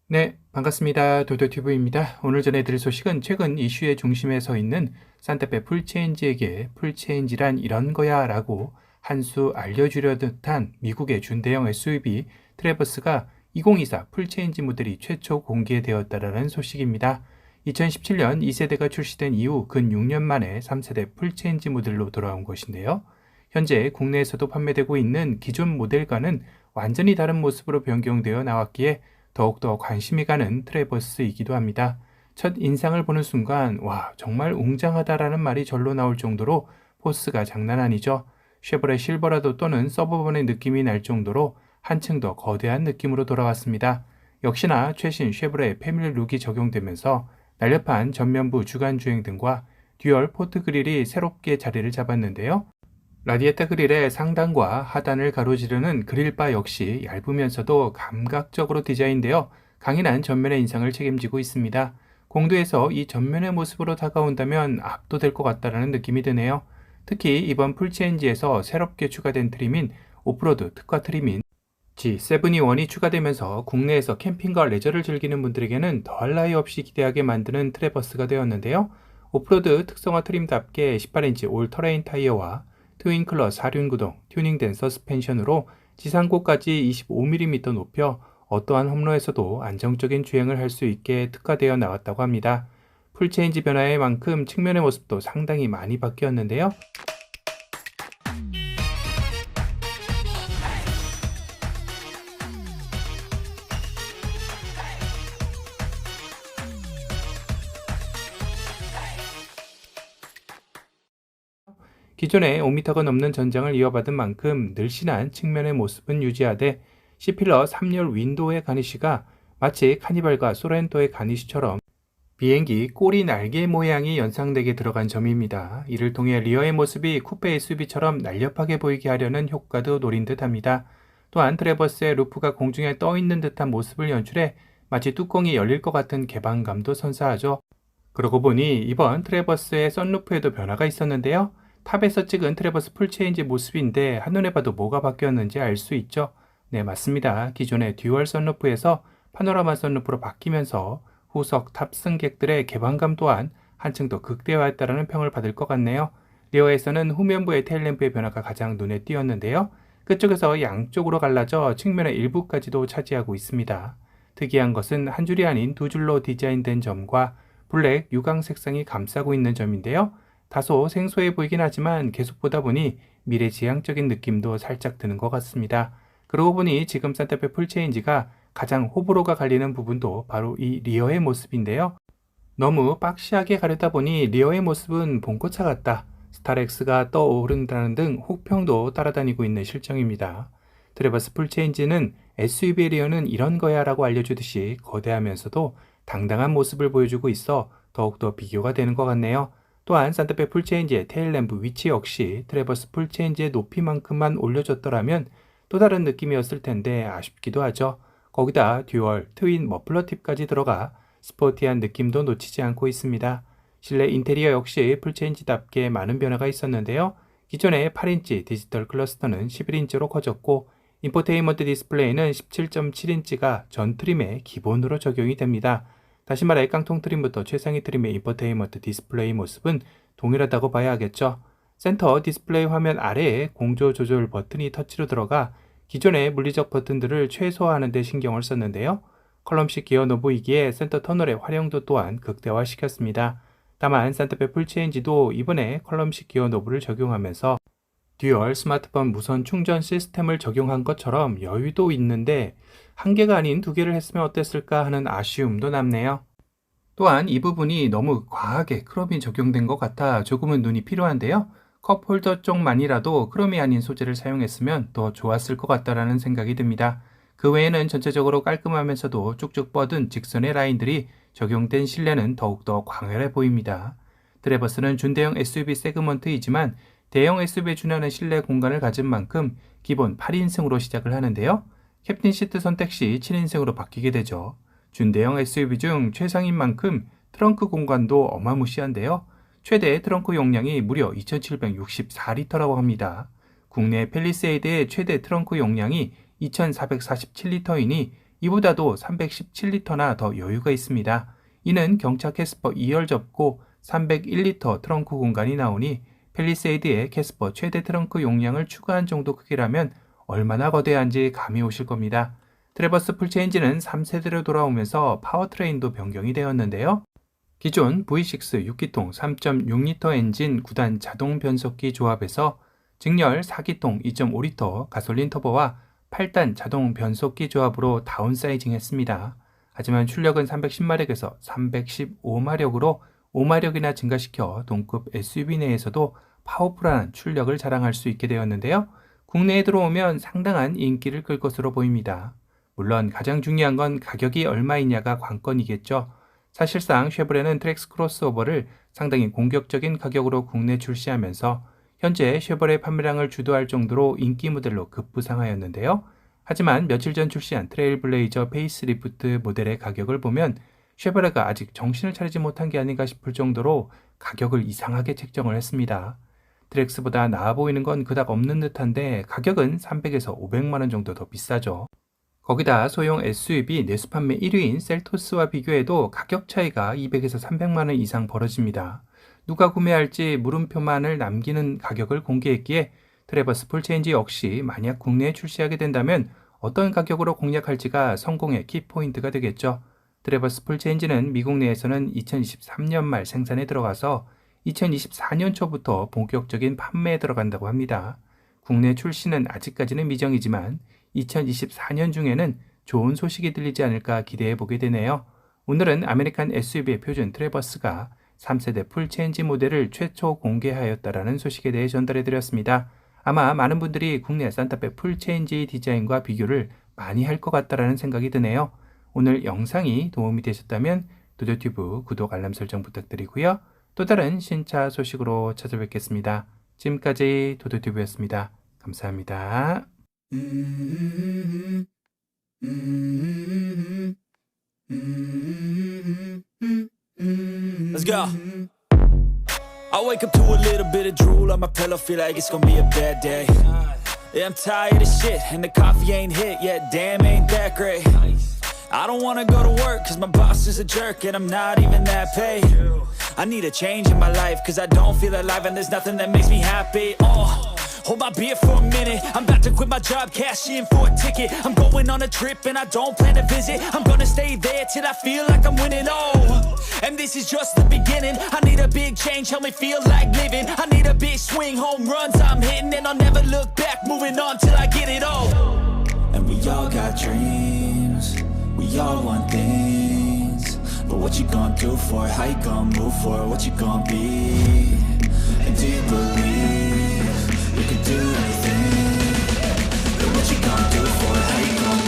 네, 반갑습니다. 도도티브입니다. 오늘 전해드릴 소식은 최근 이슈의 중심에 서 있는 산타페 풀체인지에게 풀체인지란 이런 거야 라고 한 수 알려주려 듯한 미국의 준대형 SUV 트래버스가 2024 풀체인지 모델이 최초 공개되었다라는 소식입니다. 2017년 2세대가 출시된 이후 근 6년 만에 3세대 풀체인지 모델로 돌아온 것인데요. 현재 국내에서도 판매되고 있는 기존 모델과는 완전히 다른 모습으로 변경되어 나왔기에 더욱더 관심이 가는 트래버스이기도 합니다. 첫 인상을 보는 순간 와 정말 웅장하다라는 말이 절로 나올 정도로 포스가 장난 아니죠. 쉐보레 실버라도 또는 서버번의 느낌이 날 정도로 한층 더 거대한 느낌으로 돌아왔습니다. 역시나 최신 쉐보레 패밀리 룩이 적용되면서 날렵한 전면부 주간 주행 등과 듀얼 포트 그릴이 새롭게 자리를 잡았는데요. 라디에타 그릴의 상단과 하단을 가로지르는 그릴바 역시 얇으면서도 감각적으로 디자인되어 강인한 전면의 인상을 책임지고 있습니다. 공도에서 이 전면의 모습으로 다가온다면 압도될 것 같다는 느낌이 드네요. 특히 이번 풀체인지에서 새롭게 추가된 트림인 오프로드 특화 트림인 G7E1이 추가되면서 국내에서 캠핑과 레저를 즐기는 분들에게는 더할 나위 없이 기대하게 만드는 트래버스가 되었는데요. 오프로드 특성화 트림답게 18인치 올 터레인 타이어와 트윈클러 4륜 구동, 튜닝된 서스펜션으로 지상고까지 25mm 높여 어떠한 험로에서도 안정적인 주행을 할 수 있게 특화되어 나왔다고 합니다. 풀체인지 변화의 만큼 측면의 모습도 상당히 많이 바뀌었는데요. 기존에 5m가 넘는 전장을 이어받은 만큼 늘씬한 측면의 모습은 유지하되 C필러 3열 윈도우의 가니쉬가 마치 카니발과 소렌토의 가니쉬처럼 비행기 꼬리 날개 모양이 연상되게 들어간 점입니다. 이를 통해 리어의 모습이 쿠페 SUV처럼 날렵하게 보이게 하려는 효과도 노린 듯합니다. 또한 트래버스의 루프가 공중에 떠 있는 듯한 모습을 연출해 마치 뚜껑이 열릴 것 같은 개방감도 선사하죠. 그러고 보니 이번 트래버스의 썬루프에도 변화가 있었는데요. 탑에서 찍은 트래버스 풀체인지 모습인데 한눈에 봐도 뭐가 바뀌었는지 알 수 있죠. 네, 맞습니다. 기존의 듀얼 썬루프에서 파노라마 썬루프로 바뀌면서 후석 탑승객들의 개방감 또한 한층 더 극대화했다는 평을 받을 것 같네요. 리어에서는 후면부의 테일램프의 변화가 가장 눈에 띄었는데요. 끝쪽에서 양쪽으로 갈라져 측면의 일부까지도 차지하고 있습니다. 특이한 것은 한 줄이 아닌 두 줄로 디자인된 점과 블랙 유광 색상이 감싸고 있는 점인데요. 다소 생소해 보이긴 하지만 계속 보다 보니 미래지향적인 느낌도 살짝 드는 것 같습니다. 그러고 보니 지금 산타페 풀체인지가 가장 호불호가 갈리는 부분도 바로 이 리어의 모습인데요. 너무 박시하게 가려다 보니 리어의 모습은 봄꽃차 같다, 스타렉스가 떠오른다는 등 혹평도 따라다니고 있는 실정입니다. 트래버스 풀체인지는 SUV의 리어는 이런 거야 라고 알려주듯이 거대하면서도 당당한 모습을 보여주고 있어 더욱더 비교가 되는 것 같네요. 또한 산타페 풀체인지의 테일램프 위치 역시 트래버스 풀체인지의 높이만큼만 올려줬더라면 또 다른 느낌이었을 텐데 아쉽기도 하죠. 거기다 듀얼, 트윈 머플러 팁까지 들어가 스포티한 느낌도 놓치지 않고 있습니다. 실내 인테리어 역시 풀체인지답게 많은 변화가 있었는데요. 기존의 8인치 디지털 클러스터는 11인치로 커졌고 인포테인먼트 디스플레이는 17.7인치가 전 트림에 기본으로 적용이 됩니다. 다시 말해 깡통 트림부터 최상위 트림의 인포테인먼트 디스플레이 모습은 동일하다고 봐야 하겠죠. 센터 디스플레이 화면 아래에 공조 조절 버튼이 터치로 들어가 기존의 물리적 버튼들을 최소화하는 데 신경을 썼는데요. 컬럼식 기어 노브이기에 센터 터널의 활용도 또한 극대화시켰습니다. 다만 산타페 풀체인지도 이번에 컬럼식 기어 노브를 적용하면서 듀얼 스마트폰 무선 충전 시스템을 적용한 것처럼 여유도 있는데 한 개가 아닌 두 개를 했으면 어땠을까 하는 아쉬움도 남네요. 또한 이 부분이 너무 과하게 크롬이 적용된 것 같아 조금은 눈이 필요한데요. 컵홀더 쪽만이라도 크롬이 아닌 소재를 사용했으면 더 좋았을 것 같다라는 생각이 듭니다. 그 외에는 전체적으로 깔끔하면서도 쭉쭉 뻗은 직선의 라인들이 적용된 실내는 더욱더 광활해 보입니다. 트래버스는 준대형 SUV 세그먼트이지만 대형 SUV에 준하는 실내 공간을 가진 만큼 기본 8인승으로 시작을 하는데요. 캡틴 시트 선택 시 7인승으로 바뀌게 되죠. 준대형 SUV 중 최상인 만큼 트렁크 공간도 어마무시한데요. 최대 트렁크 용량이 무려 2764리터라고 합니다. 국내 팰리세이드의 최대 트렁크 용량이 2447리터이니 이보다도 317리터나 더 여유가 있습니다. 이는 경차 캐스퍼 2열 접고 301리터 트렁크 공간이 나오니 팰리세이드의 캐스퍼 최대 트렁크 용량을 추가한 정도 크기라면 얼마나 거대한지 감이 오실 겁니다. 트래버스 풀체인지는 3세대로 돌아오면서 파워트레인도 변경이 되었는데요. 기존 V6 6기통 3.6리터 엔진 9단 자동 변속기 조합에서 직렬 4기통 2.5리터 가솔린 터보와 8단 자동 변속기 조합으로 다운사이징 했습니다. 하지만 출력은 310마력에서 315마력으로 5마력이나 증가시켜 동급 SUV 내에서도 파워풀한 출력을 자랑할 수 있게 되었는데요. 국내에 들어오면 상당한 인기를 끌 것으로 보입니다. 물론 가장 중요한 건 가격이 얼마이냐가 관건이겠죠. 사실상 쉐보레는 트랙스 크로스오버를 상당히 공격적인 가격으로 국내 출시하면서 현재 쉐보레 판매량을 주도할 정도로 인기 모델로 급부상하였는데요. 하지만 며칠 전 출시한 트레일블레이저 페이스리프트 모델의 가격을 보면 쉐보레가 아직 정신을 차리지 못한 게 아닌가 싶을 정도로 가격을 이상하게 책정을 했습니다. 트랙스보다 나아 보이는 건 그닥 없는 듯한데 가격은 300에서 500만 원 정도 더 비싸죠. 거기다 소형 SUV 내수 판매 1위인 셀토스와 비교해도 가격 차이가 200에서 300만 원 이상 벌어집니다. 누가 구매할지 물음표만을 남기는 가격을 공개했기에 트래버스 풀체인지 역시 만약 국내에 출시하게 된다면 어떤 가격으로 공략할지가 성공의 키포인트가 되겠죠. 트래버스 풀체인지는 미국 내에서는 2023년 말 생산에 들어가서 2024년 초부터 본격적인 판매에 들어간다고 합니다. 국내 출시는 아직까지는 미정이지만 2024년 중에는 좋은 소식이 들리지 않을까 기대해 보게 되네요. 오늘은 아메리칸 SUV의 표준 트래버스가 3세대 풀체인지 모델을 최초 공개하였다라는 소식에 대해 전달해 드렸습니다. 아마 많은 분들이 국내 산타페 풀체인지 디자인과 비교를 많이 할 것 같다라는 생각이 드네요. 오늘 영상이 도움이 되셨다면 도도튜브 구독 알람 설정 부탁드리고요. 또 다른 신차 소식으로 찾아뵙겠습니다. 지금까지 도도튜브였습니다. 감사합니다. Let's go. I wake up to a little bit of drool on my pillow, feel like it's gonna be a bad day. Yeah, I'm tired of shit, and the coffee ain't hit yet, damn, ain't that great. I don't wanna go to work, cause my boss is a jerk, and I'm not even that paid. I need a change in my life, cause I don't feel alive, and there's nothing that makes me happy. Hold my beer for a minute. I'm about to quit my job, cash in for a ticket. I'm going on a trip and I don't plan to visit. I'm gonna stay there till I feel like I'm winning. Oh, and this is just the beginning. I need a big change, help me feel like living. I need a big swing, home runs I'm hitting, and I'll never look back, moving on till I get it all. And we all got dreams, we all want things. But what you gonna do for it? How you gonna move for it? What you gonna be? And do you believe you can do anything? But what you gonna do for it? How you gonna